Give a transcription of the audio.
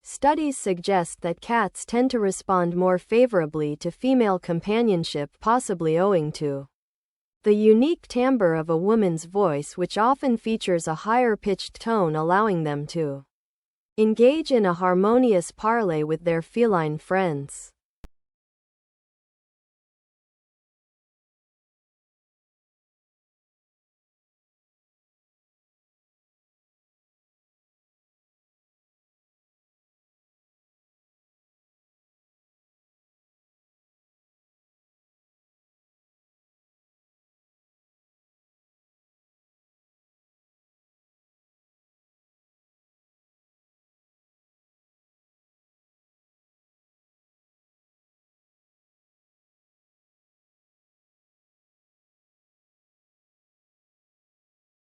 Studies suggest that cats tend to respond more favorably to female companionship, possibly owing to the unique timbre of a woman's voice, which often features a higher-pitched tone, allowing them to engage in a harmonious parlay with their feline friends.